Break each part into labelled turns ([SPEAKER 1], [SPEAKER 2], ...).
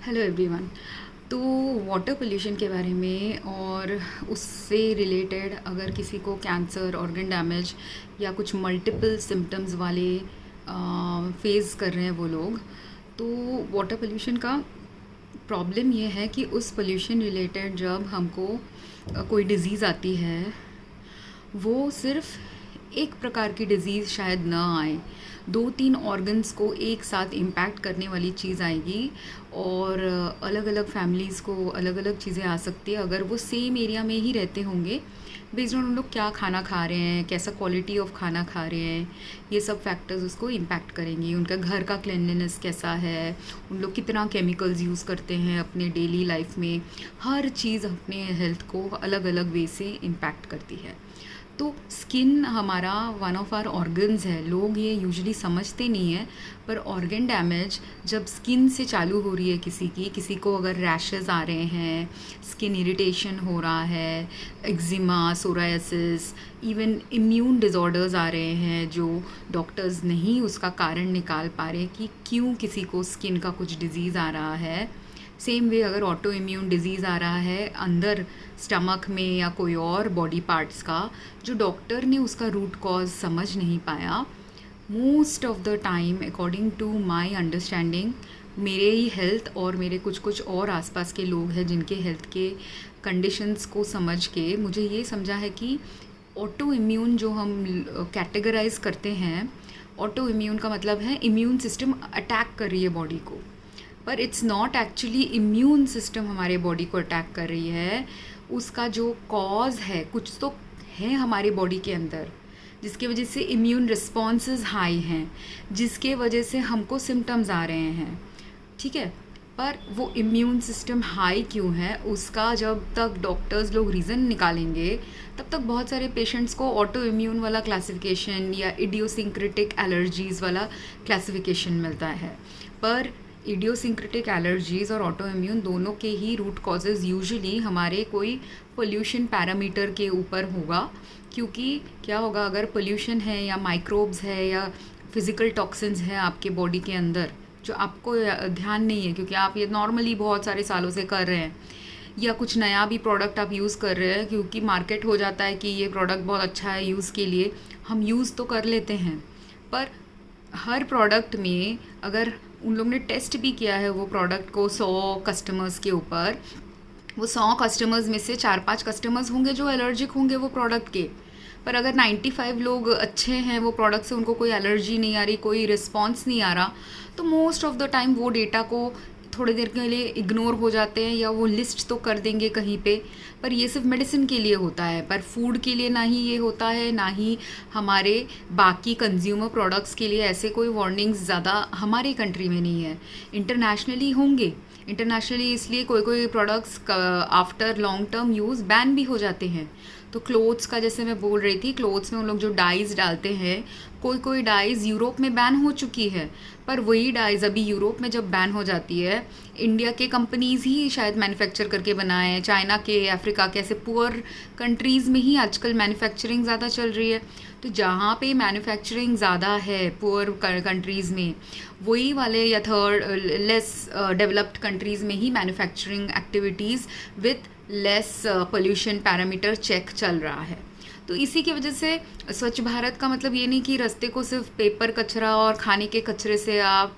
[SPEAKER 1] Hello everyone. तो water pollution के बारे में और उससे रिलेटेड अगर किसी को कैंसर, ऑर्गन डैमेज या कुछ मल्टीपल सिम्टम्स वाले फेस कर रहे हैं वो लोग, तो वाटर पोल्यूशन का प्रॉब्लम ये है कि उस पोल्यूशन रिलेटेड जब हमको कोई डिज़ीज़ आती है, वो सिर्फ एक प्रकार की डिज़ीज़ शायद ना आए, 2-3 ऑर्गन्स को एक साथ इम्पैक्ट करने वाली चीज़ आएगी। और अलग अलग फैमिलीज़ को अलग अलग चीज़ें आ सकती है अगर वो सेम एरिया में ही रहते होंगे। बेस्ड ऑन उन लोग क्या खाना खा रहे हैं, कैसा क्वालिटी ऑफ खाना खा रहे हैं, ये सब फैक्टर्स उसको इम्पैक्ट करेंगी। उनका घर का क्लिनलीनेस कैसा है, उन लोग कितना केमिकल्स यूज़ करते हैं अपने डेली लाइफ में, हर चीज़ अपने हेल्थ को अलग अलग वे से इम्पैक्ट करती है। तो स्किन हमारा वन ऑफ आर ऑर्गन्स है। लोग ये यूजुअली समझते नहीं है, पर ऑर्गन डैमेज जब स्किन से चालू हो रही है किसी को अगर रैशेस आ रहे हैं, स्किन इरिटेशन हो रहा है, एक्जिमा, सोरायसिस, इवन इम्यून डिज़ॉर्डर्स आ रहे हैं जो डॉक्टर्स नहीं उसका कारण निकाल पा रहे कि क्यों किसी को स्किन का कुछ डिज़ीज़ आ रहा है। सेम वे अगर ऑटो इम्यून डिज़ीज़ आ रहा है अंदर स्टमक में या कोई और बॉडी पार्ट्स का, जो डॉक्टर ने उसका रूट कॉज समझ नहीं पाया, most of the time according to my understanding, मेरे ही हेल्थ और मेरे कुछ कुछ और आसपास के लोग हैं जिनके हेल्थ के कंडीशंस को समझ के मुझे ये समझा है कि ऑटो इम्यून जो हम कैटेगराइज करते हैं, ऑटो इम्यून का मतलब है इम्यून सिस्टम अटैक कर रही है बॉडी को, पर it's not actually immune system हमारे बॉडी को अटैक कर रही है। उसका जो कॉज है कुछ तो है हमारे बॉडी के अंदर जिसकी वजह से इम्यून रिस्पॉन्सेस हाई हैं, जिसके वजह से हमको सिम्टम्स आ रहे हैं, ठीक है। पर वो इम्यून सिस्टम हाई क्यों है उसका जब तक डॉक्टर्स लोग रीज़न निकालेंगे तब तक बहुत सारे पेशेंट्स को ऑटो इम्यून वाला क्लासिफिकेशन या इडियोसिंक्रेटिक एलर्जीज़ वाला क्लासिफिकेशन मिलता है। पर इडियोसिंक्रेटिक एलर्जीज़ और ऑटो इम्यून दोनों के ही रूट कॉजेज़ यूजुअली हमारे कोई पोल्यूशन पैरामीटर के ऊपर होगा। क्योंकि क्या होगा अगर पोल्यूशन है या माइक्रोब्स है या फिज़िकल टॉक्सिन्स है आपके बॉडी के अंदर जो आपको ध्यान नहीं है क्योंकि आप ये नॉर्मली बहुत सारे सालों से कर रहे हैं, या कुछ नया भी प्रोडक्ट आप यूज़ कर रहे हैं क्योंकि मार्केट हो जाता है कि ये प्रोडक्ट बहुत अच्छा है यूज़ के लिए, हम यूज़ तो कर लेते हैं। पर हर प्रोडक्ट में अगर उन लोग ने टेस्ट भी किया है वो प्रोडक्ट को 100 कस्टमर्स के ऊपर, वो 100 कस्टमर्स में से 4-5 कस्टमर्स होंगे जो एलर्जिक होंगे वो प्रोडक्ट के। पर अगर 95 लोग अच्छे हैं वो प्रोडक्ट से, उनको कोई एलर्जी नहीं आ रही, कोई रिस्पॉन्स नहीं आ रहा, तो मोस्ट ऑफ द टाइम वो डेटा को थोड़ी देर के लिए इग्नोर हो जाते हैं या वो लिस्ट तो कर देंगे कहीं पे। पर ये सिर्फ मेडिसिन के लिए होता है, पर फूड के लिए ना ही ये होता है, ना ही हमारे बाकी कंज्यूमर प्रोडक्ट्स के लिए ऐसे कोई वार्निंग्स ज़्यादा हमारे कंट्री में नहीं है। इंटरनेशनली होंगे, इंटरनेशनली इसलिए कोई कोई products after long term use ban भी हो जाते हैं। तो क्लोथ्स का जैसे मैं बोल रही थी, क्लोथ्स में उन लोग जो डाइज़ डालते हैं, कोई डाइज़ यूरोप में बैन हो चुकी है, पर वही डाइज़ अभी यूरोप में जब बैन हो जाती है, इंडिया के कंपनीज़ ही शायद मैन्युफैक्चर करके बनाए, चाइना के, अफ्रीका के ऐसे पुअर कंट्रीज़ में ही आजकल मैन्युफैक्चरिंग ज़्यादा चल रही है। तो जहाँ पे मैन्युफैक्चरिंग ज़्यादा है पुअर कंट्रीज़ में, वही वाले या थर्ड लेस डेवलप्ड कंट्रीज़ में ही manufacturing activities with less pollution parameter check चल रहा है। तो इसी की वजह से स्वच्छ भारत का मतलब ये नहीं कि रास्ते को सिर्फ पेपर कचरा और खाने के कचरे से आप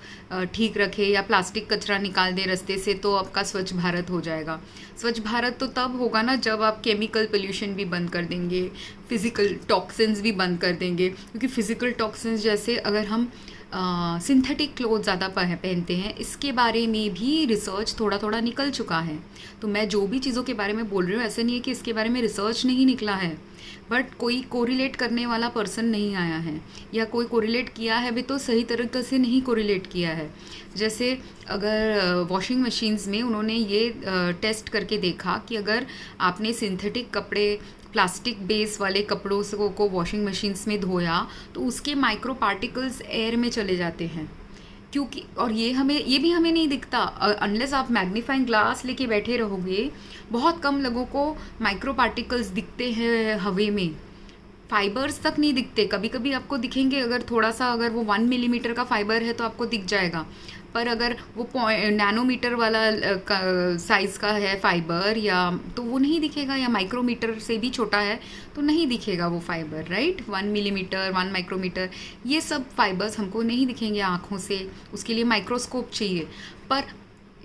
[SPEAKER 1] ठीक रखें या प्लास्टिक कचरा निकाल दें रास्ते से तो आपका स्वच्छ भारत हो जाएगा। स्वच्छ भारत तो तब होगा ना जब आप केमिकल पोल्यूशन भी बंद कर देंगे, फिज़िकल टॉक्सिन्स भी बंद कर देंगे। क्योंकि फिज़िकल टॉक्सिन्स जैसे अगर हम सिंथेटिक क्लोथ ज़्यादा पहनते हैं, इसके बारे में भी रिसर्च थोड़ा थोड़ा निकल चुका है। तो मैं जो भी चीज़ों के बारे में बोल रही हूँ ऐसा नहीं है कि इसके बारे में रिसर्च नहीं निकला है, बट कोई कोरिलेट करने वाला पर्सन नहीं आया है, या कोई कोरिलेट किया है भी तो सही तरीके से नहीं कोरिलेट किया है। जैसे अगर वॉशिंग मशीन्स में उन्होंने ये टेस्ट करके देखा कि अगर आपने सिंथेटिक कपड़े प्लास्टिक बेस वाले कपड़ों को वॉशिंग मशीन्स में धोया तो उसके माइक्रो पार्टिकल्स एयर में चले जाते हैं। क्योंकि और ये भी हमें नहीं दिखता अनलेस आप मैग्नीफाइंग ग्लास लेके बैठे रहोगे। बहुत कम लोगों को माइक्रो पार्टिकल्स दिखते हैं हवा में, फाइबर्स तक नहीं दिखते। कभी कभी आपको दिखेंगे, अगर थोड़ा सा अगर वो 1 मिलीमीटर का फाइबर है तो आपको दिख जाएगा, पर अगर वो नैनोमीटर वाला साइज़ का है फाइबर, या तो वो नहीं दिखेगा, या माइक्रोमीटर से भी छोटा है तो नहीं दिखेगा वो फाइबर, राइट। 1 मिलीमीटर, 1 माइक्रोमीटर, ये सब फाइबर्स हमको नहीं दिखेंगे आँखों से, उसके लिए माइक्रोस्कोप चाहिए। पर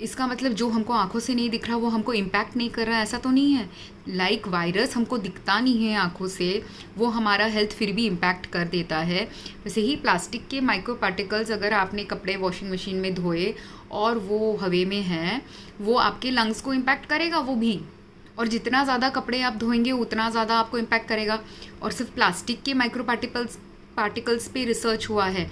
[SPEAKER 1] इसका मतलब जो हमको आंखों से नहीं दिख रहा वो हमको इम्पैक्ट नहीं कर रहा, ऐसा तो नहीं है। लाइक वायरस हमको दिखता नहीं है आंखों से, वो हमारा हेल्थ फिर भी इम्पैक्ट कर देता है। वैसे ही प्लास्टिक के माइक्रो पार्टिकल्स अगर आपने कपड़े वॉशिंग मशीन में धोए और वो हवा में हैं, वो आपके लंग्स को इम्पैक्ट करेगा वो भी, और जितना ज़्यादा कपड़े आप धोएंगे उतना ज़्यादा आपको इम्पैक्ट करेगा। और सिर्फ प्लास्टिक के माइक्रो पार्टिकल्स पे रिसर्च हुआ है,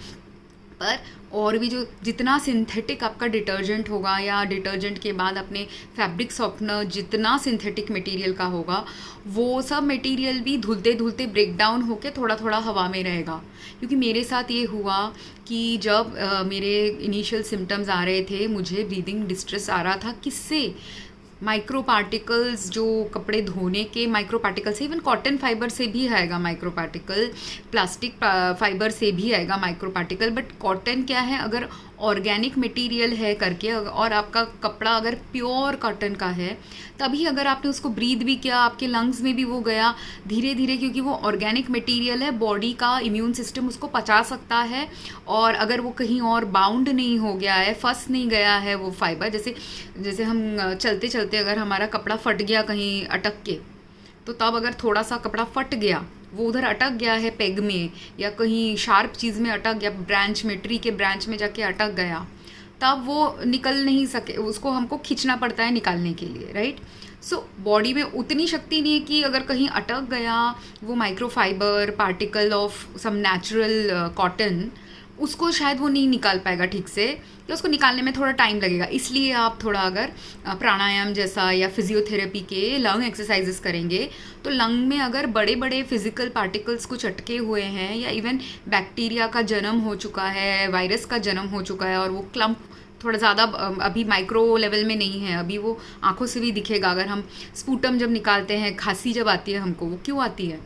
[SPEAKER 1] पर और भी जो जितना सिंथेटिक आपका डिटर्जेंट होगा, या डिटर्जेंट के बाद अपने फैब्रिक सॉफ्टनर जितना सिंथेटिक मटेरियल का होगा, वो सब मटेरियल भी धुलते धुलते ब्रेक डाउन होकर थोड़ा थोड़ा हवा में रहेगा। क्योंकि मेरे साथ ये हुआ कि जब मेरे इनिशियल सिम्टम्स आ रहे थे, मुझे ब्रीदिंग डिस्ट्रेस आ रहा था, किससे? माइक्रो पार्टिकल्स, जो कपड़े धोने के माइक्रो पार्टिकल से, इवन कॉटन फाइबर से भी आएगा माइक्रो पार्टिकल, प्लास्टिक फाइबर से भी आएगा माइक्रो पार्टिकल। बट कॉटन क्या है, अगर ऑर्गेनिक मटेरियल है करके, और आपका कपड़ा अगर प्योर कॉटन का है, तभी अगर आपने उसको ब्रीथ भी किया, आपके लंग्स में भी वो गया धीरे धीरे, क्योंकि वो ऑर्गेनिक मटेरियल है, बॉडी का इम्यून सिस्टम उसको पचा सकता है। और अगर वो कहीं और बाउंड नहीं हो गया है, फंस नहीं गया है वो फाइबर, जैसे हम चलते चलते अगर हमारा कपड़ा फट गया कहीं अटक के, तो तब अगर थोड़ा सा कपड़ा फट गया, वो उधर अटक गया है पेग में, या कहीं शार्प चीज़ में अटक गया, ब्रांच में, ट्री के ब्रांच में जाके अटक गया, तब वो निकल नहीं सके, उसको हमको खींचना पड़ता है निकालने के लिए, राइट। सो बॉडी में उतनी शक्ति नहीं है कि अगर कहीं अटक गया वो microfibre particle of some natural cotton, उसको शायद वो नहीं निकाल पाएगा ठीक से, या उसको निकालने में थोड़ा टाइम लगेगा। इसलिए आप थोड़ा अगर प्राणायाम जैसा या फिजियोथेरेपी के लंग एक्सरसाइजेस करेंगे, तो लंग में अगर बड़े बड़े फिजिकल पार्टिकल्स कुछ अटके हुए हैं, या इवन बैक्टीरिया का जन्म हो चुका है, वायरस का जन्म हो चुका है, और वो क्लम्प थोड़ा ज़्यादा अभी माइक्रो लेवल में नहीं है, अभी वो आंखों से भी दिखेगा। अगर हम स्पूटम जब निकालते हैं, खांसी जब आती है हमको, वो क्यों आती है?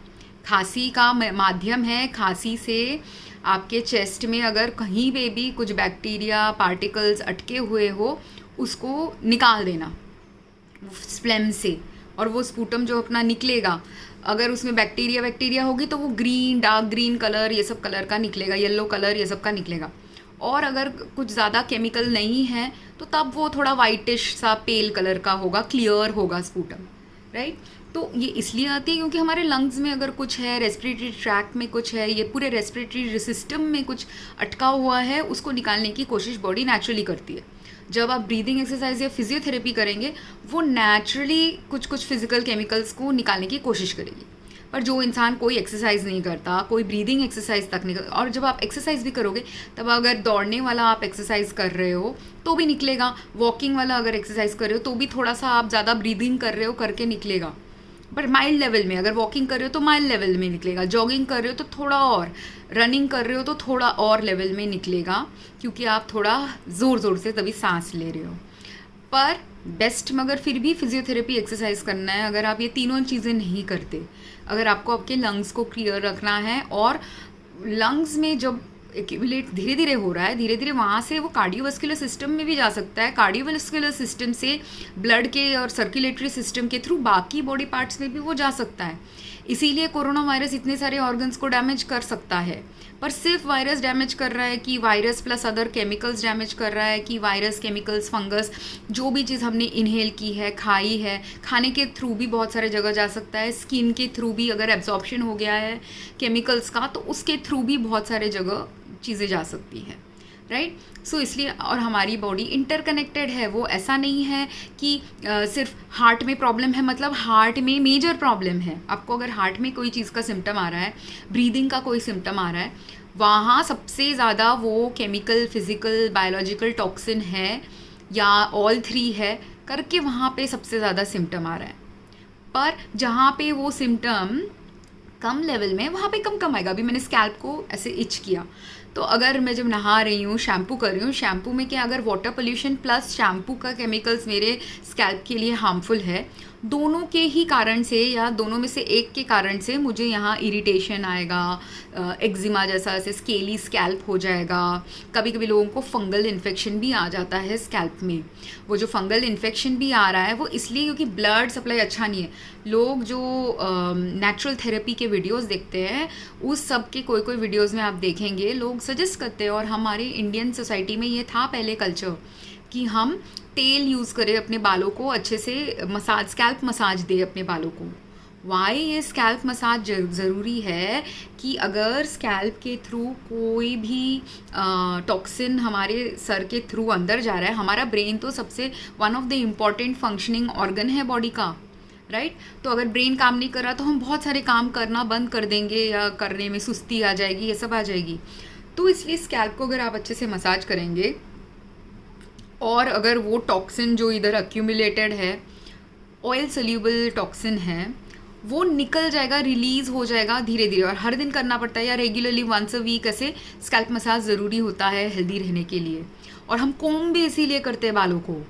[SPEAKER 1] खांसी का माध्यम है, खांसी से आपके चेस्ट में अगर कहीं पे भी कुछ बैक्टीरिया पार्टिकल्स अटके हुए हो, उसको निकाल देना स्प्लेम से, और वो स्पूटम जो अपना निकलेगा, अगर उसमें बैक्टीरिया होगी तो वो ग्रीन, डार्क ग्रीन कलर, ये सब कलर का निकलेगा, येलो कलर, ये सब का निकलेगा। और अगर कुछ ज़्यादा केमिकल नहीं है तो तब वो थोड़ा वाइटिश सा पेल कलर का होगा, क्लियर होगा स्पूटम, राइट। तो ये इसलिए आती है क्योंकि हमारे लंग्स में अगर कुछ है, रेस्पिरेटरी ट्रैक में कुछ है, ये पूरे रेस्पिरेटरी सिस्टम में कुछ अटका हुआ है, उसको निकालने की कोशिश बॉडी नेचुरली करती है। जब आप ब्रीदिंग एक्सरसाइज या फिजियोथेरेपी करेंगे, वो नेचुरली कुछ कुछ फिजिकल केमिकल्स को निकालने की कोशिश करेगी। पर जो इंसान कोई एक्सरसाइज नहीं करता, कोई ब्रीदिंग एक्सरसाइज तक नहीं करता, और जब आप एक्सरसाइज भी करोगे, तब अगर दौड़ने वाला आप एक्सरसाइज कर रहे हो तो भी निकलेगा, वॉकिंग वाला अगर एक्सरसाइज कर रहे हो तो भी थोड़ा सा आप ज़्यादा ब्रीदिंग कर रहे हो करके निकलेगा। पर माइल्ड लेवल में, अगर वॉकिंग कर रहे हो तो माइल्ड लेवल में निकलेगा, जॉगिंग कर रहे हो तो थोड़ा और, रनिंग कर रहे हो तो थोड़ा और लेवल में निकलेगा, क्योंकि आप थोड़ा ज़ोर से तभी सांस ले रहे हो। पर बेस्ट मगर फिर भी फिजियोथेरेपी एक्सरसाइज करना है अगर आप ये तीनों चीज़ें नहीं करते। अगर आपको आपके लंग्स को क्लियर रखना है, और लंग्स में जब एक्यूमुलेट धीरे धीरे हो रहा है, धीरे धीरे वहाँ से वो कार्डियोवास्कुलर सिस्टम में भी जा सकता है, कार्डियोवास्कुलर सिस्टम से ब्लड के और सर्कुलेटरी सिस्टम के थ्रू बाकी बॉडी पार्ट्स में भी वो जा सकता है। इसीलिए कोरोना वायरस इतने सारे ऑर्गन्स को डैमेज कर सकता है। पर सिर्फ वायरस डैमेज कर रहा है कि virus plus other chemicals damage कर रहा है, कि वायरस, केमिकल्स, फंगस, जो भी चीज़ हमने इनहेल की है, खाई है, खाने के थ्रू भी बहुत सारे जगह जा सकता है, स्किन के थ्रू भी अगर एब्जॉर्प्शन हो गया है केमिकल्स का, तो उसके थ्रू भी बहुत सारे जगह चीज़ें जा सकती हैं, राइट। सो इसलिए, और हमारी बॉडी इंटरकनेक्टेड है, वो ऐसा नहीं है कि सिर्फ हार्ट में प्रॉब्लम है, मतलब हार्ट में मेजर प्रॉब्लम है। आपको अगर हार्ट में कोई चीज़ का सिम्टम आ रहा है, ब्रीदिंग का कोई सिम्टम आ रहा है, वहाँ सबसे ज़्यादा वो केमिकल, फिजिकल, बायोलॉजिकल टॉक्सिन है, या ऑल थ्री है करके वहाँ पे सबसे ज़्यादा सिम्टम आ रहा है। पर जहाँ पे वो सिम्टम कम लेवल में, वहाँ पे कम आएगा। अभी मैंने स्कैल्प को ऐसे इच किया तो अगर मैं जब नहा रही हूँ, शैम्पू कर रही हूँ, शैम्पू में क्या अगर वाटर पोल्यूशन प्लस शैम्पू का केमिकल्स मेरे स्कैल्प के लिए हार्मफुल है, दोनों के ही कारण से या दोनों में से एक के कारण से मुझे यहाँ इरिटेशन आएगा, एक्जिमा जैसा ऐसे स्केली स्कैल्प हो जाएगा। कभी कभी लोगों को फंगल इन्फेक्शन भी आ जाता है स्कैल्प में। वो जो फंगल इन्फेक्शन भी आ रहा है वो इसलिए क्योंकि ब्लड सप्लाई अच्छा नहीं है। लोग जो नेचुरल थेरेपी के वीडियोस देखते हैं, उस सब के कोई कोई वीडियोस में आप देखेंगे लोग सजेस्ट करते हैं, और हमारे इंडियन सोसाइटी में ये था पहले कल्चर कि हम तेल यूज़ करें अपने बालों को अच्छे से मसाज, स्कैल्प मसाज दे अपने बालों को। वाई ये स्कैल्प मसाज ज़रूरी है कि अगर स्कैल्प के थ्रू कोई भी टॉक्सिन हमारे सर के थ्रू अंदर जा रहा है, हमारा ब्रेन तो सबसे one of the important functioning organ है बॉडी का, राइट। तो अगर ब्रेन काम नहीं कर रहा तो हम बहुत सारे काम करना बंद कर देंगे या करने में सुस्ती आ जाएगी, ये सब आ जाएगी। तो इसलिए स्कैल्प को अगर आप अच्छे से मसाज करेंगे और अगर वो टॉक्सिन जो इधर अक्यूमुलेटेड है, ऑयल सोल्यूबल टॉक्सिन है, वो निकल जाएगा, रिलीज़ हो जाएगा धीरे धीरे। और हर दिन करना पड़ता है या रेगुलरली वंस अ वीक ऐसे स्कैल्प मसाज ज़रूरी होता है हेल्दी रहने के लिए। और हम कोम भी इसीलिए करते हैं बालों को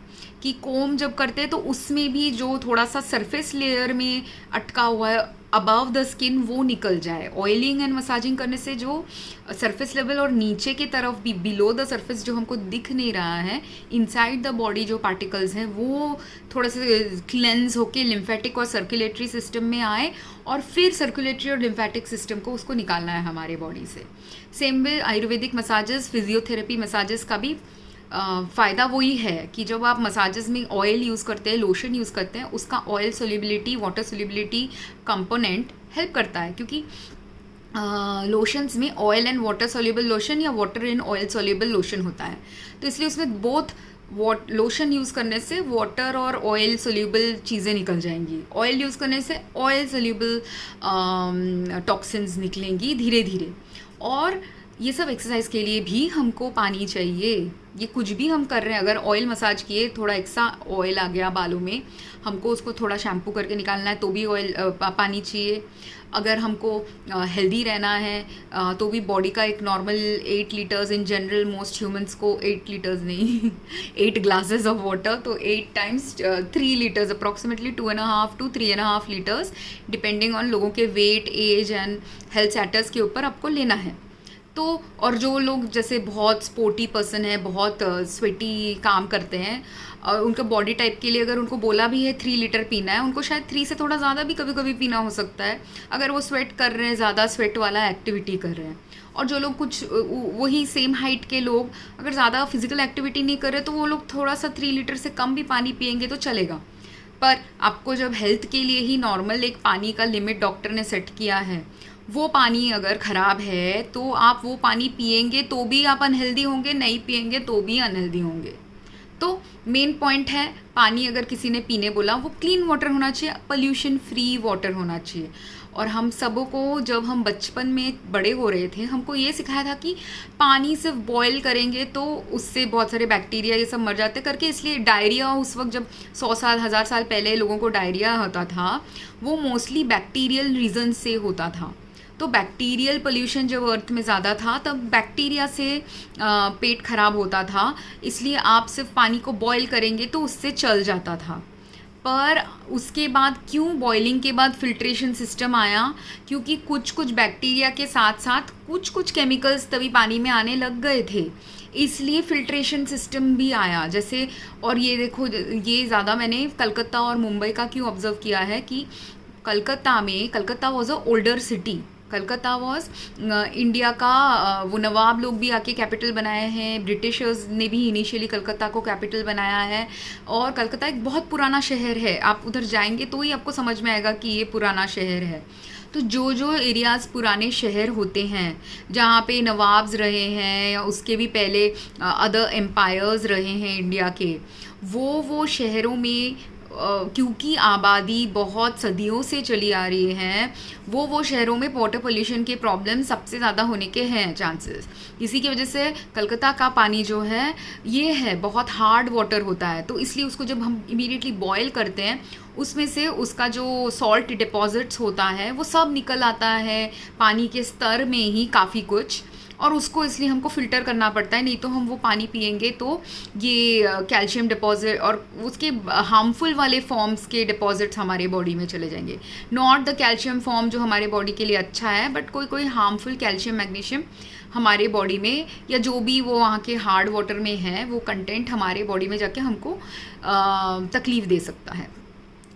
[SPEAKER 1] कि कोम जब करते हैं तो उसमें भी जो थोड़ा सा सरफेस लेयर में अटका हुआ है अबव द स्किन वो निकल जाए। ऑयलिंग एंड मसाजिंग करने से जो सरफेस लेवल और नीचे की तरफ भी बिलो द सरफेस जो हमको दिख नहीं रहा है, इनसाइड द बॉडी जो पार्टिकल्स हैं वो थोड़ा सा क्लेंस होके लिम्फेटिक और सर्कुलेटरी सिस्टम में आए, और फिर सर्कुलेटरी और लिम्फेटिक सिस्टम को उसको निकालना है हमारे बॉडी से। Same way Ayurvedic massages, physiotherapy massages का भी फ़ायदा वही है कि जब आप मसाजेस में ऑयल यूज़ करते हैं, लोशन यूज़ करते हैं, उसका oil solubility, water solubility component help करता है, क्योंकि लोशंस में oil and water soluble lotion या water and oil soluble lotion होता है। तो इसलिए उसमें बोथ लोशन यूज़ करने से वाटर और ऑयल सोल्यूबल चीज़ें निकल जाएंगी, ऑयल यूज़ करने से ऑयल सोल्यूबल टॉक्सिन्स निकलेंगी धीरे धीरे। और ये सब एक्सरसाइज के लिए भी हमको पानी चाहिए। ये कुछ भी हम कर रहे हैं, अगर ऑयल मसाज किए, थोड़ा एक्स्ट्रा ऑयल आ गया बालों में, हमको उसको थोड़ा शैम्पू करके निकालना है तो भी ऑयल पानी चाहिए। अगर हमको हेल्दी रहना है तो भी बॉडी का एक normal 8 litres, in general most humans को 8 लीटर्स नहीं 8 ग्लासेस ऑफ वाटर, तो 8 times 3 litres, approximately 2.5 to 3.5 litres depending on लोगों के weight, age and health status के ऊपर आपको लेना है। तो और जो लोग जैसे बहुत स्पोर्टी पर्सन है, बहुत स्वेटी काम करते हैं, और उनका बॉडी टाइप के लिए अगर उनको बोला भी है 3 लीटर पीना है, उनको शायद 3 से थोड़ा ज़्यादा भी कभी कभी पीना हो सकता है अगर वो स्वेट कर रहे हैं, ज़्यादा स्वेट वाला एक्टिविटी कर रहे हैं। और जो लोग कुछ वही सेम हाइट के लोग अगर ज़्यादा फिजिकल एक्टिविटी नहीं कर रहे तो वो लोग थोड़ा सा 3 लीटर से कम भी पानी पियेंगे तो चलेगा। पर आपको जब हेल्थ के लिए ही नॉर्मल एक पानी का लिमिट डॉक्टर ने सेट किया है, वो पानी अगर ख़राब है तो आप वो पानी पिएंगे तो भी आप अनहेल्दी होंगे, नहीं पिएंगे तो भी अनहेल्दी होंगे। तो मेन पॉइंट है, पानी अगर किसी ने पीने बोला वो क्लीन वाटर होना चाहिए, पोल्यूशन फ्री वाटर होना चाहिए। और हम सबों को जब हम बचपन में बड़े हो रहे थे, हमको ये सिखाया था कि पानी सिर्फ बॉयल करेंगे तो उससे बहुत सारे बैक्टीरिया ये सब मर जाते करके। इसलिए डायरिया उस वक्त जब 100 साल 1000 साल पहले लोगों को डायरिया होता था, वो मोस्टली बैक्टीरियल रीज़न से होता था। तो बैक्टीरियल पोल्यूशन जब अर्थ में ज़्यादा था तब बैक्टीरिया से पेट खराब होता था, इसलिए आप सिर्फ पानी को बॉयल करेंगे तो उससे चल जाता था। पर उसके बाद क्यों बॉइलिंग के बाद फिल्ट्रेशन सिस्टम आया, क्योंकि कुछ कुछ बैक्टीरिया के साथ साथ कुछ कुछ केमिकल्स तभी पानी में आने लग गए थे, इसलिए फिल्ट्रेशन सिस्टम भी आया। जैसे और ये देखो, ये ज़्यादा मैंने कलकत्ता और मुंबई का क्यों ऑब्जर्व किया है कि Calcutta was a older city. Calcutta was India का वो नवाब लोग भी आके कैपिटल बनाए हैं, ब्रिटिशर्स ने भी इनिशियली कलकत्ता को कैपिटल बनाया है, और कलकत्ता एक बहुत पुराना शहर है। आप उधर जाएंगे तो ही आपको समझ में आएगा कि ये पुराना शहर है। तो जो जो एरियाज़ पुराने शहर होते हैं जहाँ पे नवाब्स रहे हैं या उसके भी पहले अदर एम्पायर्स रहे हैं इंडिया के, वो शहरों में क्योंकि आबादी बहुत सदियों से चली आ रही है, वो शहरों में वाटर पोल्यूशन के प्रॉब्लम सबसे ज़्यादा होने के हैं चांसेस। इसी की वजह से कलकत्ता का पानी जो है ये है बहुत हार्ड वाटर होता है, तो इसलिए उसको जब हम इमीडिएटली बॉयल करते हैं उसमें से उसका जो सॉल्ट डिपॉजिट्स होता है वो सब निकल आता है पानी के स्तर में ही काफ़ी कुछ, और उसको इसलिए हमको फ़िल्टर करना पड़ता है, नहीं तो हम वो पानी पिएंगे तो ये कैल्शियम डिपॉजिट और उसके हार्मफुल वाले फॉर्म्स के डिपॉजिट्स हमारे बॉडी में चले जाएंगे। नॉट द कैल्शियम फॉर्म जो हमारे बॉडी के लिए अच्छा है, बट कोई कोई हार्मफुल कैल्शियम मैग्नीशियम हमारे बॉडी में, या जो भी वो वहाँ के हार्ड वाटर में है, वो कंटेंट हमारे बॉडी में जाके हमको तकलीफ़ दे सकता है।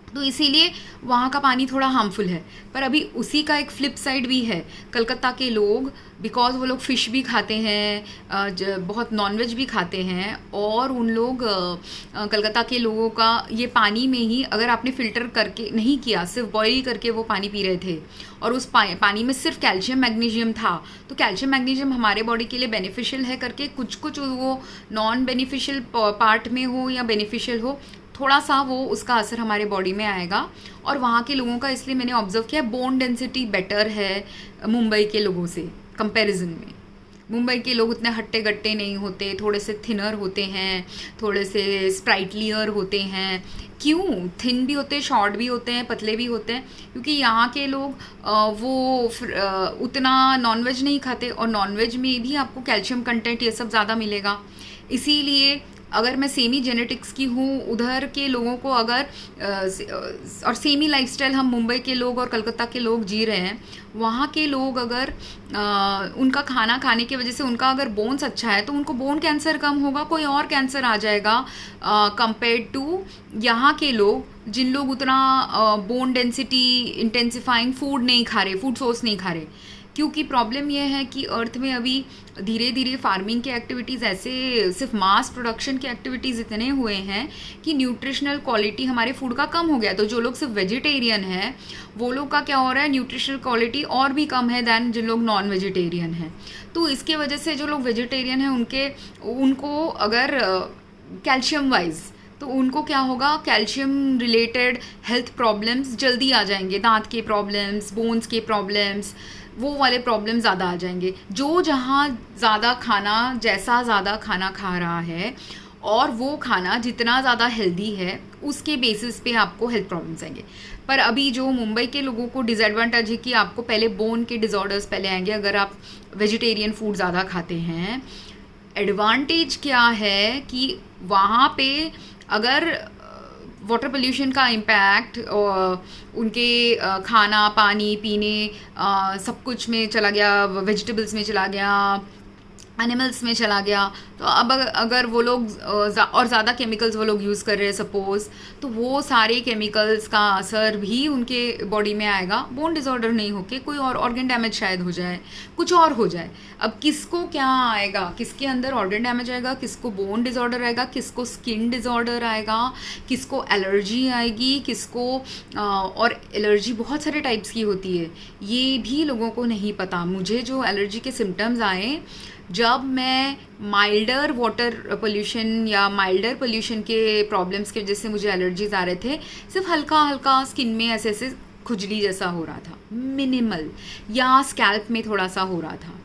[SPEAKER 1] तो इसीलिए वहाँ का पानी थोड़ा हार्मफुल है। पर अभी उसी का एक फ्लिप साइड भी है। कलकत्ता के लोग, बिकॉज वो लोग फ़िश भी खाते हैं, बहुत नॉनवेज भी खाते हैं, और उन लोग कलकत्ता के लोगों का ये पानी में ही, अगर आपने फ़िल्टर करके नहीं किया, सिर्फ बॉईल करके वो पानी पी रहे थे, और उस पानी में सिर्फ कैल्शियम मैग्नीशियम था, तो कैल्शियम मैग्नीशियम हमारे बॉडी के लिए बेनिफिशियल है करके, कुछ कुछ वो नॉन बेनिफिशियल पार्ट में हो या बेनिफिशियल हो, थोड़ा सा वो उसका असर हमारे बॉडी में आएगा। और वहाँ के लोगों का, इसलिए मैंने ऑब्जर्व किया, बोन डेंसिटी बेटर है मुंबई के लोगों से कंपैरिजन में। मुंबई के लोग उतने हट्टे गट्टे नहीं होते, थोड़े से थिनर होते हैं, थोड़े से स्प्राइटलियर होते हैं। क्यों थिन भी होते हैं, शॉर्ट भी होते हैं, पतले भी होते हैं? क्योंकि यहाँ के लोग उतना नॉनवेज नहीं खाते, और नॉनवेज में भी आपको कैल्शियम कंटेंट ये सब ज़्यादा मिलेगा। इसीलिए अगर मैं सेमी जेनेटिक्स की हूँ, उधर के लोगों को अगर और सेमी लाइफस्टाइल हम मुंबई के लोग और कलकत्ता के लोग जी रहे हैं, वहाँ के लोग अगर उनका खाना खाने की वजह से उनका अगर बोन्स अच्छा है, तो उनको बोन कैंसर कम होगा, कोई और कैंसर आ जाएगा कंपेयर्ड टू यहाँ के लोग, जिन लोग उतना बोन डेंसिटी इंटेंसिफाइंग फूड नहीं खा रहे, फूड सोर्स नहीं खा रहे। क्योंकि प्रॉब्लम यह है कि अर्थ में अभी धीरे धीरे फार्मिंग के एक्टिविटीज़, ऐसे सिर्फ मास प्रोडक्शन के एक्टिविटीज़ इतने हुए हैं कि न्यूट्रिशनल क्वालिटी हमारे फूड का कम हो गया। तो जो लोग सिर्फ वेजिटेरियन हैं, वो लोग का क्या हो रहा है, न्यूट्रिशनल क्वालिटी और भी कम है दैन जिन लोग नॉन वेजिटेरियन हैं। तो इसके वजह से जो लोग वेजिटेरियन हैं उनको अगर कैल्शियम वाइज, तो उनको क्या होगा, कैल्शियम रिलेटेड हेल्थ प्रॉब्लम्स जल्दी आ जाएंगे, दांत के प्रॉब्लम्स, बोन्स के प्रॉब्लम्स, वो वाले प्रॉब्लम ज़्यादा आ जाएंगे। जो जहाँ ज़्यादा खाना, जैसा ज़्यादा खाना खा रहा है, और वो खाना जितना ज़्यादा हेल्दी है, उसके बेसिस पे आपको हेल्थ प्रॉब्लम्स आएंगे। पर अभी जो मुंबई के लोगों को डिसएडवांटेज है कि आपको पहले बोन के डिसऑर्डर्स पहले आएंगे अगर आप वेजिटेरियन फूड ज़्यादा खाते हैं। एडवांटेज क्या है कि वहाँ पे अगर वाटर पोल्यूशन का इम्पैक्ट उनके खाना, पानी, पीने, सब कुछ में चला गया, वेजिटेबल्स में चला गया, एनिमल्स में चला गया, तो अब अगर वो लोग और ज़्यादा केमिकल्स वो लोग यूज़ कर रहे हैं सपोज़, तो वो सारे केमिकल्स का असर भी उनके बॉडी में आएगा। बोन डिसऑर्डर नहीं होके कोई और ऑर्गन डैमेज शायद हो जाए, कुछ और हो जाए। अब किसको क्या आएगा, किसके अंदर ऑर्गन डैमेज आएगा, किसको बोन डिसऑर्डर आएगा, किसको स्किन डिसऑर्डर आएगा, किसको एलर्जी आएगी, किसको और एलर्जी बहुत सारे टाइप्स की होती है, ये भी लोगों को नहीं पता। मुझे जो एलर्जी के सिम्टम्स आए जब मैं माइल्डर वाटर पोल्यूशन या माइल्डर पोल्यूशन के प्रॉब्लम्स की वजह से मुझे एलर्जीज आ रहे थे, सिर्फ हल्का हल्का स्किन में ऐसे ऐसे खुजली जैसा हो रहा था, मिनिमल, या स्कैल्प में थोड़ा सा हो रहा था,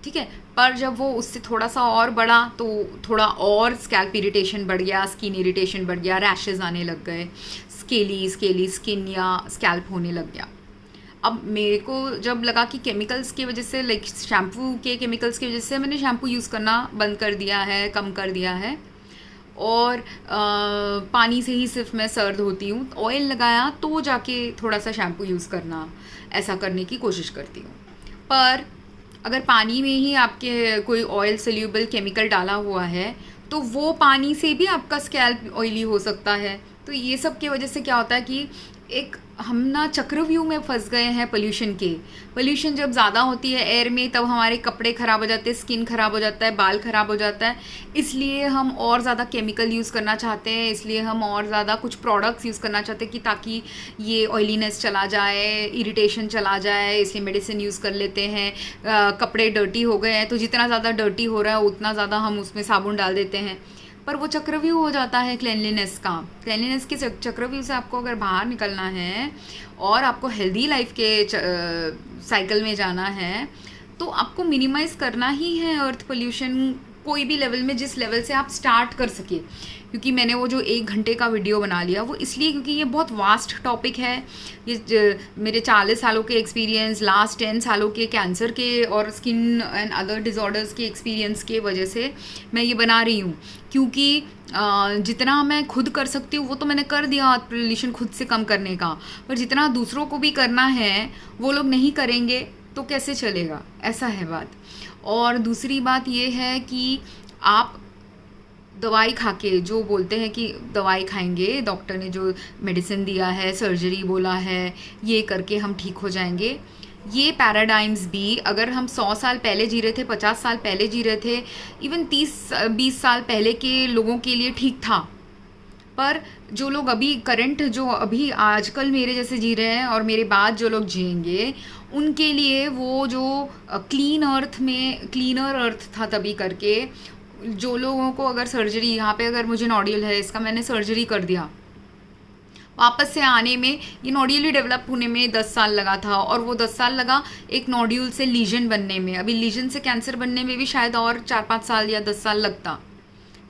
[SPEAKER 1] ठीक है। पर जब वो उससे थोड़ा सा और बढ़ा तो थोड़ा और स्कैल्प इरिटेशन बढ़ गया, स्किन इरिटेशन बढ़ गया, रैशेज आने लग गए, स्केली स्किन या स्कैल्प होने लग गया। अब मेरे को जब लगा कि केमिकल्स की वजह से, लाइक शैम्पू के केमिकल्स की वजह से, मैंने शैम्पू यूज़ करना बंद कर दिया है, कम कर दिया है, और पानी से ही सिर्फ मैं सर धोती हूँ। ऑयल लगाया तो जाके थोड़ा सा शैम्पू यूज़ करना, ऐसा करने की कोशिश करती हूँ। पर अगर पानी में ही आपके कोई ऑयल सोल्यूबल केमिकल डाला हुआ है, तो वो पानी से भी आपका स्कैल्प ऑयली हो सकता है। तो ये सब की वजह से क्या होता है कि एक हम ना चक्रव्यूह में फंस गए हैं पोल्यूशन के। पोल्यूशन जब ज़्यादा होती है एयर में, तब हमारे कपड़े ख़राब हो जाते हैं, स्किन ख़राब हो जाता है, बाल ख़राब हो जाता है। इसलिए हम और ज़्यादा केमिकल यूज़ करना चाहते हैं, इसलिए हम और ज़्यादा कुछ प्रोडक्ट्स यूज़ करना चाहते हैं कि ताकि ये ऑयलीनेस चला जाए, इरिटेशन चला जाए, इसलिए मेडिसिन यूज़ कर लेते हैं। कपड़े डर्टी हो गए हैं तो जितना ज़्यादा डर्टी हो रहा है उतना ज़्यादा हम उसमें साबुन डाल देते हैं। पर वो चक्रव्यूह हो जाता है क्लेanलीनेस का। क्लेanलीनेस के चक्रव्यूह से आपको अगर बाहर निकलना है और आपको हेल्दी लाइफ के साइकिल में जाना है, तो आपको मिनिमाइज़ करना ही है अर्थ पोल्यूशन कोई भी लेवल में, जिस लेवल से आप स्टार्ट कर सके। क्योंकि मैंने वो जो 1 घंटे का वीडियो बना लिया वो इसलिए क्योंकि ये बहुत वास्ट टॉपिक है। मेरे 40 सालों के एक्सपीरियंस, लास्ट 10 सालों के कैंसर के और स्किन एंड अदर डिसऑर्डर्स के एक्सपीरियंस के वजह से मैं ये बना रही हूँ। क्योंकि जितना मैं खुद कर सकती हूँ वो तो मैंने कर दिया पोल्यूशन खुद से कम करने का, पर जितना दूसरों को भी करना है वो लोग नहीं करेंगे तो कैसे चलेगा, ऐसा है बात। और दूसरी बात ये है कि आप दवाई खा के जो बोलते हैं कि दवाई खाएंगे, डॉक्टर ने जो मेडिसिन दिया है, सर्जरी बोला है, ये करके हम ठीक हो जाएंगे, ये पैराडाइम्स भी अगर हम 100 साल पहले जी रहे थे, 50 साल पहले जी रहे थे, इवन 30-20 साल पहले के लोगों के लिए ठीक था। पर जो लोग अभी करंट, जो अभी आजकल मेरे जैसे जी रहे हैं और मेरे बाद जो लोग जिएंगे, उनके लिए वो जो क्लीनर अर्थ था तभी करके, जो लोगों को अगर सर्जरी, यहाँ पे अगर मुझे नोड्यूल है, इसका मैंने सर्जरी कर दिया, वापस से आने में, ये नोड्यूल ही डेवलप होने में 10 साल लगा था, और वो 10 साल लगा एक नोड्यूल से लीजन बनने में। अभी लीजन से कैंसर बनने में भी शायद और 4-5 साल या 10 साल लगता,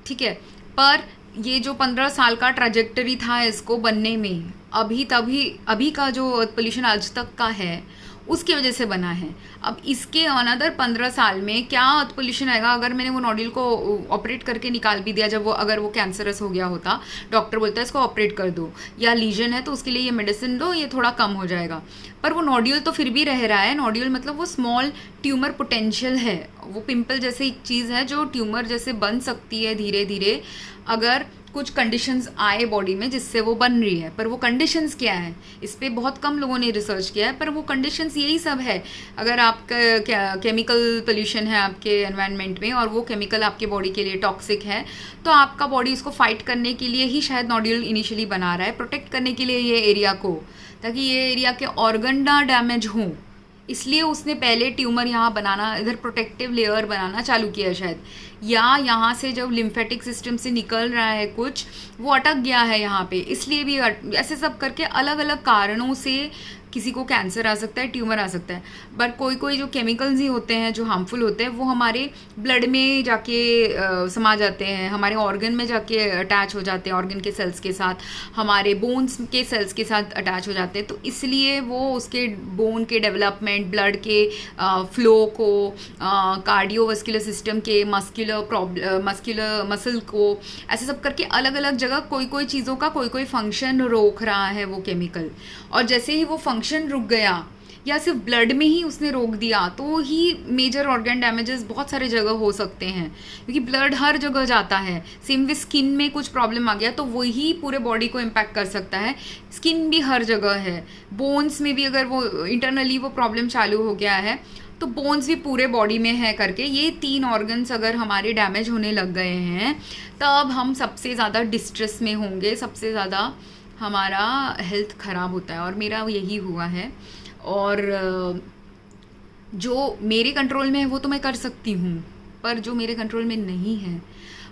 [SPEAKER 1] ठीक है। पर ये जो 15 साल का ट्रैजेक्टरी था इसको बनने में, अभी का जो पोल्यूशन आज तक का है उसकी वजह से बना है। अब इसके अनदर 15 साल में क्या पोल्यूशन आएगा अगर मैंने वो नोड्यूल को ऑपरेट करके निकाल भी दिया, जब वो अगर वो कैंसरस हो गया होता, डॉक्टर बोलता है इसको ऑपरेट कर दो, या लीजन है तो उसके लिए ये मेडिसिन दो, ये थोड़ा कम हो जाएगा, पर वो नोड्यूल तो फिर भी रह रहा है। नोड्यूल मतलब वो स्मॉल ट्यूमर पोटेंशियल है, वो पिंपल जैसे एक चीज़ है जो ट्यूमर जैसे बन सकती है धीरे धीरे, अगर कुछ कंडीशंस आए बॉडी में जिससे वो बन रही है। पर वो कंडीशंस क्या है, इस पर बहुत कम लोगों ने रिसर्च किया है, पर वो कंडीशंस यही सब है। अगर आपका केमिकल पोल्यूशन है आपके एनवायरनमेंट में और वो केमिकल आपके बॉडी के लिए टॉक्सिक है, तो आपका बॉडी उसको फाइट करने के लिए ही शायद नोड्यूल इनिशियली बना रहा है, प्रोटेक्ट करने के लिए ये एरिया को, ताकि ये एरिया के ऑर्गन ना डैमेज हों, इसलिए उसने पहले ट्यूमर यहाँ बनाना, इधर प्रोटेक्टिव लेयर बनाना चालू किया शायद, या यहाँ से जब लिम्फेटिक सिस्टम से निकल रहा है कुछ, वो अटक गया है यहाँ पे, इसलिए भी ऐसे सब करके अलग अलग कारणों से किसी को कैंसर आ सकता है, ट्यूमर आ सकता है। बट कोई जो केमिकल्स ही होते हैं जो हार्मफुल होते हैं, वो हमारे ब्लड में जाके समा जाते हैं, हमारे ऑर्गन में जाके अटैच हो जाते हैं, ऑर्गन के सेल्स के साथ, हमारे बोन्स के सेल्स के साथ अटैच हो जाते हैं, तो इसलिए वो उसके बोन के डेवलपमेंट, ब्लड के फ्लो को, कार्डियोवास्कुलर सिस्टम के मस्कुलर मसल को, ऐसे सब करके अलग अलग जगह कोई चीज़ों का कोई फंक्शन रोक रहा है वो केमिकल। और जैसे ही वो फंक्शन रुक गया या सिर्फ ब्लड में ही उसने रोक दिया, तो ही मेजर ऑर्गन डैमेजेस बहुत सारे जगह हो सकते हैं, क्योंकि ब्लड हर जगह जाता है। सेम वे स्किन में कुछ प्रॉब्लम आ गया तो वही पूरे बॉडी को इम्पैक्ट कर सकता है, स्किन भी हर जगह है। बोन्स में भी अगर वो इंटरनली वो प्रॉब्लम चालू हो गया है तो बोन्स भी पूरे बॉडी में है करके, ये 3 ऑर्गन्स अगर हमारे डैमेज होने लग गए हैं, तब हम सबसे ज़्यादा डिस्ट्रेस में होंगे, सबसे ज़्यादा हमारा हेल्थ ख़राब होता है, और मेरा यही हुआ है। और जो मेरे कंट्रोल में है वो तो मैं कर सकती हूँ, पर जो मेरे कंट्रोल में नहीं है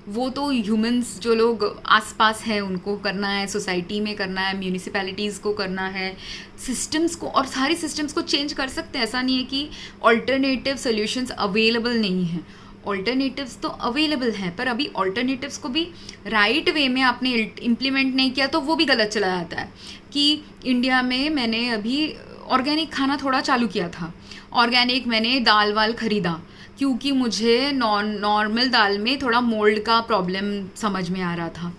[SPEAKER 1] वो तो ह्यूमंस, जो लोग आसपास हैं उनको करना है, सोसाइटी में करना है, म्यूनिसिपैलिटीज़ को करना है, सिस्टम्स को, और सारी सिस्टम्स को चेंज कर सकते हैं। ऐसा नहीं है कि ऑल्टरनेटिव सोल्यूशंस अवेलेबल नहीं हैं, ऑल्टरनेटिव्स तो अवेलेबल हैं, पर अभी ऑल्टरनेटिव्स को भी राइट वे में आपने इम्प्लीमेंट नहीं किया तो वो भी गलत चला जाता है। कि इंडिया में मैंने अभी ऑर्गेनिक खाना थोड़ा चालू किया था, ऑर्गेनिक मैंने दाल वाल ख़रीदा, क्योंकि मुझे नॉर्मल दाल में थोड़ा मोल्ड का प्रॉब्लम समझ में आ रहा था,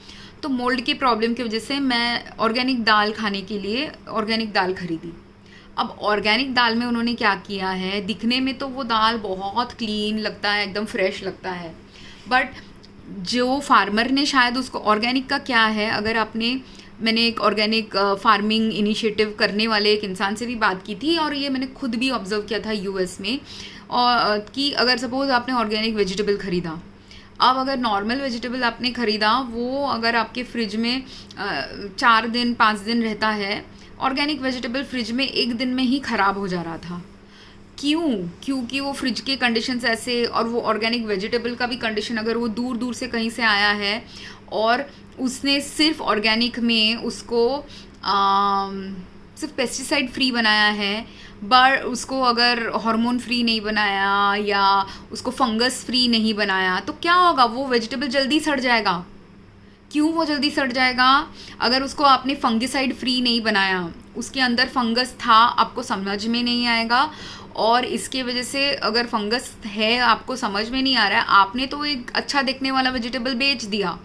[SPEAKER 1] तो मोल्ड की प्रॉब्लम की वजह से मैं ऑर्गेनिक दाल खाने के लिए ऑर्गेनिक दाल खरीदी। अब ऑर्गेनिक दाल में उन्होंने क्या किया है, दिखने में तो वो दाल बहुत क्लीन लगता है, एकदम फ्रेश लगता है, बट जो फार्मर ने शायद उसको, ऑर्गेनिक का क्या है, अगर मैंने एक ऑर्गेनिक फार्मिंग इनिशिएटिव करने वाले एक इंसान से भी बात की थी, और ये मैंने खुद भी ऑब्जर्व किया था यूएस में, और कि अगर सपोज़ आपने ऑर्गेनिक वेजिटेबल ख़रीदा, अब अगर नॉर्मल वेजिटेबल आपने ख़रीदा, वो अगर आपके फ्रिज में 4 दिन 5 दिन रहता है, ऑर्गेनिक वेजिटेबल फ्रिज में 1 दिन में ही ख़राब हो जा रहा था। क्योंकि वो फ्रिज के कंडीशंस ऐसे, और वो ऑर्गेनिक वेजिटेबल का भी कंडीशन, अगर वो दूर दूर से कहीं से आया है और उसने सिर्फ ऑर्गेनिक में उसको सिर्फ पेस्टिसाइड फ्री बनाया है, बट उसको अगर हार्मोन फ्री नहीं बनाया या उसको फंगस फ्री नहीं बनाया, तो क्या होगा, वो वेजिटेबल जल्दी सड़ जाएगा, क्यों वो जल्दी सड़ जाएगा? अगर उसको आपने फंगिसाइड फ्री नहीं बनाया, उसके अंदर फंगस था, आपको समझ में नहीं आएगा। और इसके वजह से अगर फंगस है आपको समझ में नहीं आ रहा है, आपने तो एक अच्छा दिखने वाला वेजिटेबल बेच दिया,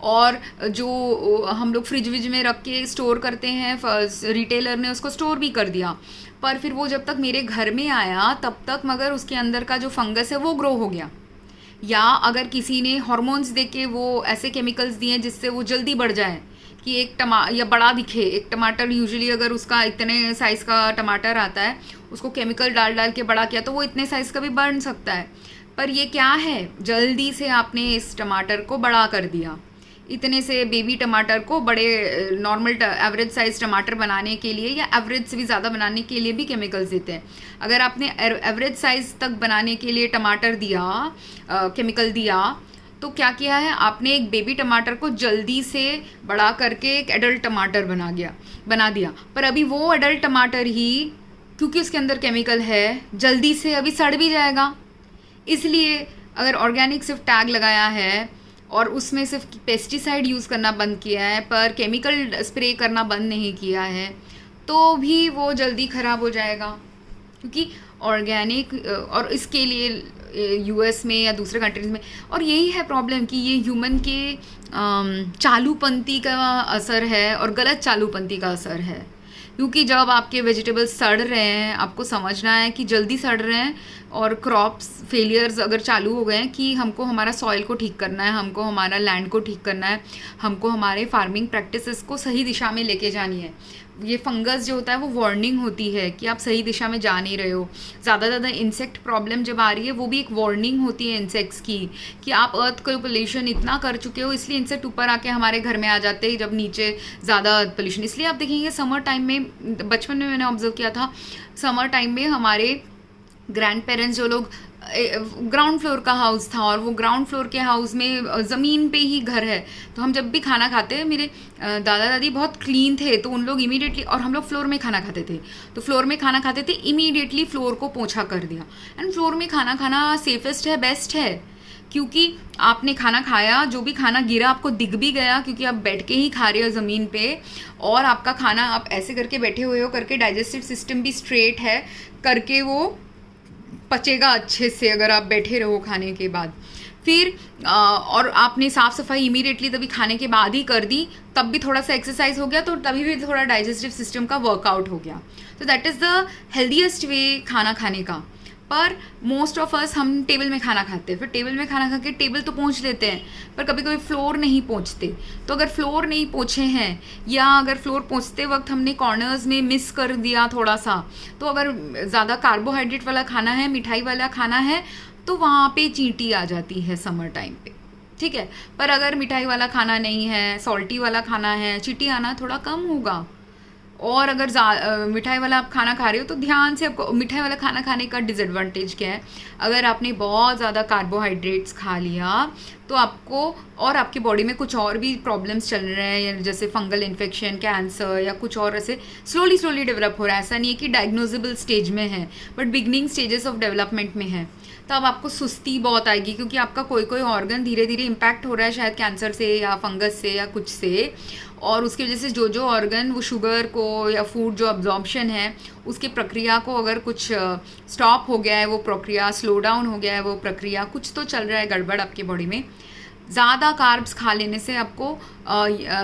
[SPEAKER 1] और जो हम लोग फ्रिज विज में रख के स्टोर करते हैं, रिटेलर ने उसको स्टोर भी कर दिया, पर फिर वो जब तक मेरे घर में आया तब तक मगर उसके अंदर का जो फंगस है वो ग्रो हो गया। या अगर किसी ने हार्मोन्स दे के वो ऐसे केमिकल्स दिए जिससे वो जल्दी बढ़ जाए कि एक या बड़ा दिखे। एक टमाटर यूजुअली अगर उसका इतने साइज़ का टमाटर आता है, उसको केमिकल डाल डाल के बड़ा किया तो वो इतने साइज़ का भी बन सकता है। पर ये क्या है, जल्दी से आपने इस टमाटर को बड़ा कर दिया। इतने से बेबी टमाटर को बड़े नॉर्मल एवरेज साइज टमाटर बनाने के लिए या एवरेज से भी ज़्यादा बनाने के लिए भी केमिकल्स देते हैं। अगर आपने एवरेज साइज तक बनाने के लिए टमाटर दिया, केमिकल दिया, तो क्या किया है आपने, एक बेबी टमाटर को जल्दी से बड़ा करके एक एडल्ट टमाटर बना दिया। पर अभी वो एडल्ट टमाटर ही, क्योंकि उसके अंदर केमिकल है, जल्दी से अभी सड़ भी जाएगा। इसलिए अगर ऑर्गेनिक सिर्फ टैग लगाया है और उसमें सिर्फ पेस्टिसाइड यूज़ करना बंद किया है, पर केमिकल स्प्रे करना बंद नहीं किया है, तो भी वो जल्दी ख़राब हो जाएगा। क्योंकि ऑर्गेनिक, और इसके लिए यूएस में या दूसरे कंट्रीज़ में, और यही है प्रॉब्लम कि ये ह्यूमन के चालूपंथी का असर है और गलत चालूपंथी का असर है। क्योंकि जब आपके वेजिटेबल्स सड़ रहे हैं, आपको समझना है कि जल्दी सड़ रहे हैं, और क्रॉप्स फेलियर्स अगर चालू हो गए हैं कि हमको हमारा सॉइल को ठीक करना है, हमको हमारा लैंड को ठीक करना है, हमको हमारे फार्मिंग प्रैक्टिसेस को सही दिशा में लेके जानी है। ये फंगस जो होता है वो वार्निंग होती है कि आप सही दिशा में जा नहीं रहे हो। ज़्यादा इंसेक्ट प्रॉब्लम जब आ रही है, वो भी एक वार्निंग होती है इंसेक्ट्स की कि आप अर्थ को पोल्यूशन इतना कर चुके हो, इसलिए इंसेक्ट ऊपर आके हमारे घर में आ जाते हैं जब नीचे ज़्यादा पोल्यूशन। इसलिए आप देखेंगे समर टाइम में, बचपन में मैंने ऑब्जर्व किया था, समर टाइम में हमारे ग्रैंड पेरेंट्स जो लोग, ग्राउंड फ्लोर का हाउस था और वो ग्राउंड फ्लोर के हाउस में ज़मीन पे ही घर है, तो हम जब भी खाना खाते हैं, मेरे दादा दादी बहुत क्लीन थे, तो उन लोग इमीडिएटली, और हम लोग फ्लोर में खाना खाते थे, तो फ्लोर में खाना खाते थे, इमीडिएटली फ्लोर को पोंछा कर दिया। एंड फ्लोर में खाना खाना सेफेस्ट है, बेस्ट है, क्योंकि आपने खाना खाया, जो भी खाना गिरा आपको दिख भी गया, क्योंकि आप बैठ के ही खा रहे हो ज़मीन पे, और आपका खाना आप ऐसे करके बैठे हुए हो, करके डाइजेस्टिव सिस्टम भी स्ट्रेट है, करके वो पचेगा अच्छे से अगर आप बैठे रहो खाने के बाद। फिर और आपने साफ़ सफाई इमीडिएटली तभी खाने के बाद ही कर दी, तब भी थोड़ा सा एक्सरसाइज हो गया, तो तभी भी थोड़ा डाइजेस्टिव सिस्टम का वर्कआउट हो गया। तो that is the healthiest way खाना खाने का। पर मोस्ट ऑफ अस हम टेबल में खाना खाते हैं, फिर टेबल में खाना खा के टेबल तो पोंछ लेते हैं, पर कभी कभी फ्लोर नहीं पोंछते। तो अगर फ्लोर नहीं पोंछे हैं, या अगर फ्लोर पोंछते वक्त हमने कॉर्नर्स में मिस कर दिया थोड़ा सा, तो अगर ज़्यादा कार्बोहाइड्रेट वाला खाना है, मिठाई वाला खाना है, तो वहाँ पे चींटी आ जाती है समर टाइम पे, ठीक है। पर अगर मिठाई वाला खाना नहीं है, सॉल्टी वाला खाना है, चींटी आना थोड़ा कम होगा। और अगर मिठाई वाला आप खाना खा रहे हो, तो ध्यान से, आपको मिठाई वाला खाना खाने का डिसएडवांटेज क्या है, अगर आपने बहुत ज़्यादा कार्बोहाइड्रेट्स खा लिया तो आपको, और आपकी बॉडी में कुछ और भी प्रॉब्लम्स चल रहे हैं, जैसे फंगल इन्फेक्शन, कैंसर, या कुछ और ऐसे स्लोली डेवलप हो रहा है। ऐसा नहीं है कि डायग्नोजेबल स्टेज में है, but beginning stages of development में है। तब आपको सुस्ती बहुत आएगी, क्योंकि आपका कोई ऑर्गन धीरे धीरे इम्पैक्ट हो रहा है, शायद कैंसर से या फंगस से या कुछ से, और उसकी वजह से जो ऑर्गन वो शुगर को या फूड जो अब्जॉर्प्शन है उसकी प्रक्रिया को अगर कुछ स्टॉप हो गया है, वो प्रक्रिया स्लो डाउन हो गया है, वो प्रक्रिया कुछ तो चल रहा है गड़बड़ आपकी बॉडी में। ज़्यादा कार्ब्स खा लेने से आपको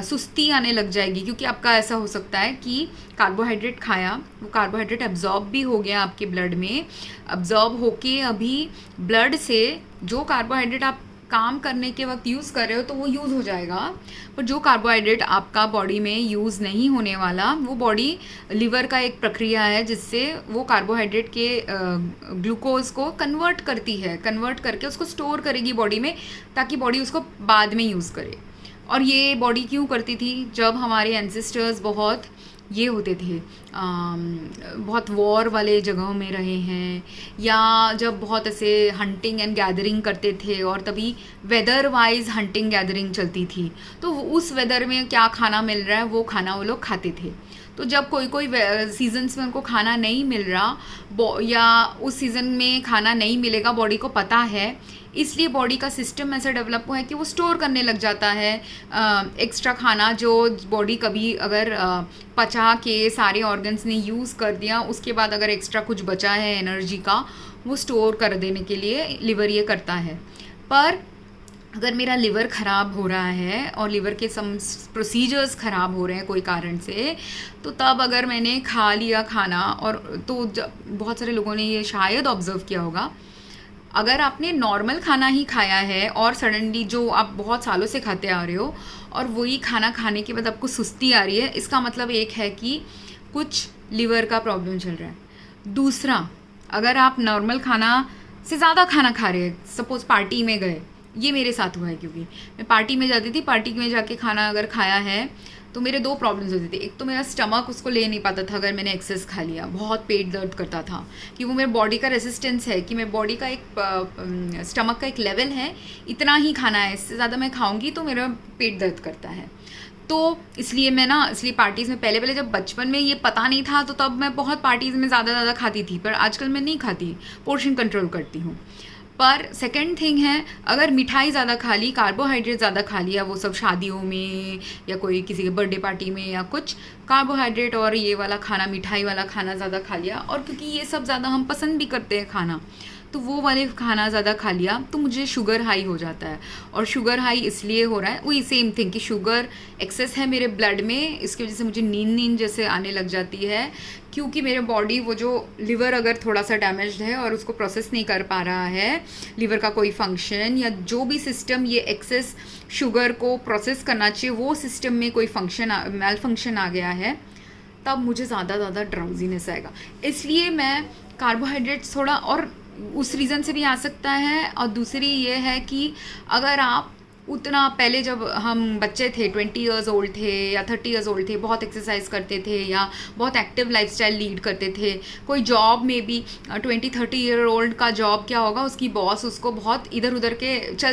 [SPEAKER 1] सुस्ती आने लग जाएगी, क्योंकि आपका ऐसा हो सकता है कि कार्बोहाइड्रेट खाया, वो कार्बोहाइड्रेट एब्जॉर्ब भी हो गया आपके ब्लड में, एब्जॉर्ब होके अभी ब्लड से जो कार्बोहाइड्रेट आप काम करने के वक्त यूज़ कर रहे हो तो वो यूज़ हो जाएगा, पर जो कार्बोहाइड्रेट आपका बॉडी में यूज़ नहीं होने वाला, वो बॉडी लिवर का एक प्रक्रिया है जिससे वो कार्बोहाइड्रेट के ग्लूकोज को कन्वर्ट करती है, कन्वर्ट करके उसको स्टोर करेगी बॉडी में, ताकि बॉडी उसको बाद में यूज़ करे। और ये बॉडी क्यों करती थी, जब हमारे एंसेस्टर्स बहुत ये होते थे, बहुत वॉर वाले जगहों में रहे हैं, या जब बहुत ऐसे हंटिंग एंड गैदरिंग करते थे, और तभी वेदर वाइज हंटिंग गैदरिंग चलती थी, तो उस वेदर में क्या खाना मिल रहा है वो खाना वो लोग खाते थे। तो जब कोई सीजन्स में उनको खाना नहीं मिल रहा, या उस सीज़न में खाना नहीं मिलेगा, बॉडी को पता है इसलिए बॉडी का सिस्टम ऐसा डेवलप हुआ है कि वो स्टोर करने लग जाता है एक्स्ट्रा खाना, जो बॉडी कभी अगर पचा के सारे ऑर्गन्स ने यूज़ कर दिया, उसके बाद अगर एक्स्ट्रा कुछ बचा है एनर्जी का, वो स्टोर कर देने के लिए लिवर ये करता है। पर अगर मेरा लिवर ख़राब हो रहा है और लिवर के सम प्रोसीजर्स ख़राब हो रहे हैं कोई कारण से, तो तब अगर मैंने खा लिया खाना, और तो बहुत सारे लोगों ने ये शायद ऑब्ज़र्व किया होगा, अगर आपने नॉर्मल खाना ही खाया है और सडनली जो आप बहुत सालों से खाते आ रहे हो और वही खाना खाने के बाद आपको सुस्ती आ रही है, इसका मतलब एक है कि कुछ लिवर का प्रॉब्लम चल रहा है। दूसरा, अगर आप नॉर्मल खाना से ज़्यादा खाना खा रहे हैं, सपोज़ पार्टी में गए, ये मेरे साथ हुआ है क्योंकि मैं पार्टी में जाती थी, पार्टी में जाके खाना अगर खाया है तो मेरे दो प्रॉब्लम्स होती थी। एक तो मेरा स्टमक उसको ले नहीं पाता था अगर मैंने एक्सेस खा लिया, बहुत पेट दर्द करता था, कि वो मेरे बॉडी का रेसिस्टेंस है कि मेरे बॉडी का एक स्टमक का एक लेवल है, इतना ही खाना है, इससे ज़्यादा मैं खाऊंगी तो मेरा पेट दर्द करता है। तो इसलिए इसलिए पार्टीज़ में पहले जब बचपन में ये पता नहीं था, तो तब मैं बहुत पार्टीज़ में ज़्यादा खाती थी, पर आजकल मैं नहीं खाती, पोर्शन कंट्रोल करती हूँ। पर सेकंड थिंग है, अगर मिठाई ज़्यादा खा ली, कार्बोहाइड्रेट ज़्यादा खा लिया, वो सब शादियों में या कोई किसी के बर्थडे पार्टी में, या कुछ कार्बोहाइड्रेट और ये वाला खाना, मिठाई वाला खाना ज़्यादा खा लिया, और क्योंकि ये सब ज़्यादा हम पसंद भी करते हैं खाना, तो वो वाले खाना ज़्यादा खा लिया तो मुझे शुगर हाई हो जाता है। और शुगर हाई इसलिए हो रहा है, वही सेम थिंग कि शुगर एक्सेस है मेरे ब्लड में, इसकी वजह से मुझे नींद जैसे आने लग जाती है, क्योंकि मेरे बॉडी वो जो लिवर अगर थोड़ा सा डैमेज्ड है और उसको प्रोसेस नहीं कर पा रहा है, लिवर का कोई फंक्शन या जो भी सिस्टम ये एक्सेस शुगर को प्रोसेस करना चाहिए, वो सिस्टम में कोई मेल फंक्शन आ गया है, तब मुझे ज़्यादा ड्राउजीनेस आएगा। इसलिए मैं कार्बोहाइड्रेट्स थोड़ा, और उस रीज़न से भी आ सकता है, और दूसरी ये है कि अगर आप उतना पहले जब हम बच्चे थे, 20 ईयर्स ओल्ड थे या 30 ईयर्स ओल्ड थे, बहुत एक्सरसाइज करते थे या बहुत एक्टिव लाइफस्टाइल लीड करते थे, कोई जॉब में भी 20-30 ईयर ओल्ड का जॉब क्या होगा, उसकी बॉस उसको बहुत इधर उधर के चल